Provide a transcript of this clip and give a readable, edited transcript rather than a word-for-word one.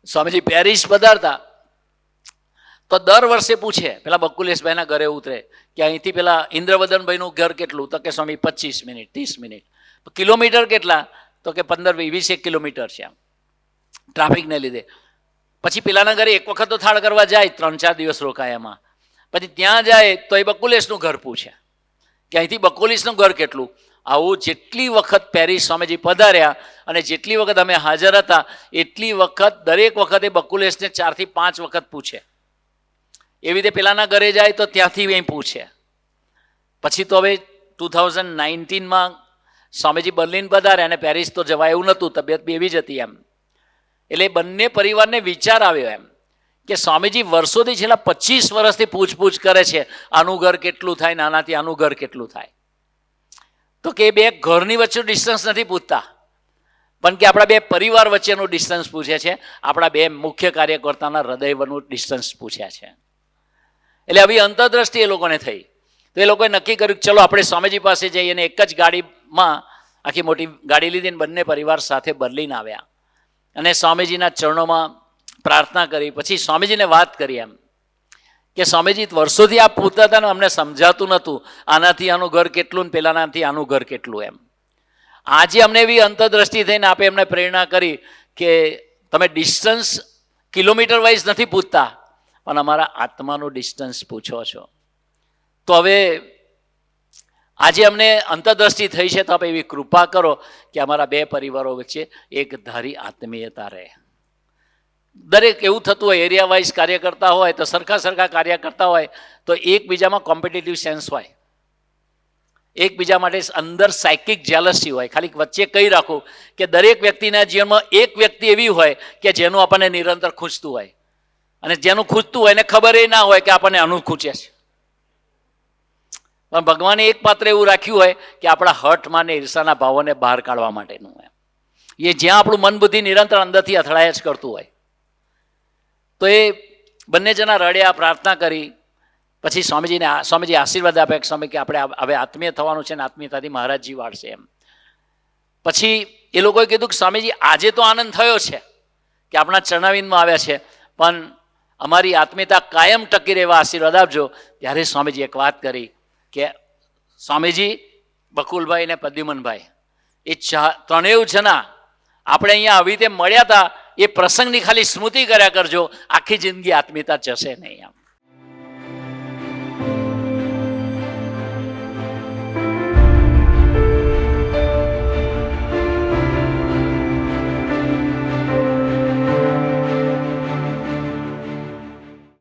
Swamiji Paris પધારતા તો દર વર્ષે પૂછે, પેલા બકુલેશભાઈના ઘરે ઉતરે કે અહીંથી પેલા ઇન્દ્રવદનભાઈનું ઘર કેટલું, તો કે સ્વામી 25 મિનિટ 30 મિનિટ. કિલોમીટર કેટલા, તો કે 15-20 કિલોમીટર છે આમ ટ્રાફિકને લીધે. પછી પેલાના ઘરે એક વખત તો થાળ કરવા જાય, 3-4 દિવસ રોકાય એમાં. પછી ત્યાં જાય તો એ બકુલેશનું ઘર પૂછે કે અહીંથી બકુલેશનું ઘર કેટલું. આવું જેટલી વખત પેરિસ સ્વામીજી પધાર્યા અને જેટલી વખત અમે હાજર હતા એટલી વખત દરેક વખતે બકુલેશને 4 થી 5 વખત પૂછે. એવી રીતે પેલાના ઘરે જાય તો ત્યાંથી અહીં પૂછે. પછી તો હવે 2019માં સ્વામીજી બર્લિન પધાર્યા અને પેરિસ તો જવાય એવું નહોતું, તબિયત બી એવી જ હતી એમ. એટલે બંને પરિવારને વિચાર આવ્યો એમ કે સ્વામીજી વર્ષોથી છેલ્લા 25 વર્ષથી પૂછપૂછ કરે છે, આનું ઘર કેટલું થાય, નાનાથી આનું ઘર કેટલું થાય. તો કે બે ઘરની વચ્ચેનું ડિસ્ટન્સ નથી પૂછતા, પણ કે આપણા બે પરિવાર વચ્ચેનું ડિસ્ટન્સ પૂછે છે, આપણા બે મુખ્ય કાર્યકર્તાના હૃદયનું ડિસ્ટન્સ પૂછ્યા છે. એટલે આવી અંતરદ્રષ્ટિ એ લોકોને થઈ. તો એ લોકોએ નક્કી કર્યું ચલો આપણે સ્વામીજી પાસે જઈએ, અને એક જ ગાડીમાં આખી મોટી ગાડી લીધી અને બંને પરિવાર સાથે બર્લિન આવ્યા અને સ્વામીજીના ચરણોમાં પ્રાર્થના કરી. પછી સ્વામીજીને વાત કરી એમ કે સ્વામીજી વર્ષોથી આપ પૂછતા હતા ને અમને સમજાતું નહોતું, આનાથી આનું ઘર કેટલું ને પેલાનાથી આનું ઘર કેટલું એમ. આજે અમને એવી અંતરદ્રષ્ટિ થઈને આપે એમને પ્રેરણા કરી કે તમે ડિસ્ટન્સ કિલોમીટર વાઇઝ નથી પૂછતા, પણ અમારા આત્માનું ડિસ્ટન્સ પૂછો છો. તો હવે આજે અમને અંતરદ્રષ્ટિ થઈ છે, તો આપણે એવી કૃપા કરો કે અમારા બે પરિવારો વચ્ચે એક ધારી આત્મીયતા રહે. દરેક એવું થતું હોય, એરિયા વાઇઝ કાર્ય કરતા હોય તો સરખા કાર્ય કરતા હોય તો એકબીજામાં કોમ્પિટિટિવ સેન્સ હોય, એકબીજા માટે અંદર સાયકિક જેલસી હોય. ખાલી વચ્ચે કહી રાખું કે દરેક વ્યક્તિના જીવનમાં એક વ્યક્તિ એવી હોય કે જેનું આપણને નિરંતર ખૂંચતું હોય, અને જેનું ખૂંચતું હોય એને ખબર એ ના હોય કે આપણને આનું ખૂંચે છે. પણ ભગવાને એક પાત્ર એવું રાખ્યું હોય કે આપણા હઠમાં ને ઈર્ષાના ભાવોને બહાર કાઢવા માટેનું હોય. એ જ્યાં આપણું મન બુદ્ધિ નિરંતર અંદરથી અથડાયા જ કરતું હોય. તો એ બંને જણા રડ્યા, પ્રાર્થના કરી. પછી સ્વામીજી આશીર્વાદ આપે કે સ્વામી કે આપણે હવે આત્મીય થવાનું છે ને આત્મીયતાથી મહારાજજી વાળશે એમ. પછી એ લોકોએ કીધું કે સ્વામીજી આજે તો આનંદ થયો છે કે આપણા ચરણાવિંદમાં આવ્યા છે, પણ અમારી આત્મીયતા કાયમ ટકી રહેવા આશીર્વાદ આપજો. ત્યારે સ્વામીજી એક વાત કરી કે સ્વામીજી, બકુલભાઈ અને પ્રદ્યુમનભાઈ એ ત્રણેય જણા આપણે અહીંયા આવી રીતે મળ્યા હતા, એ પ્રસંગની ખાલી સ્મૃતિ કર્યા કરજો, આખી જિંદગી આત્મીયતા જશે નહીં આમ.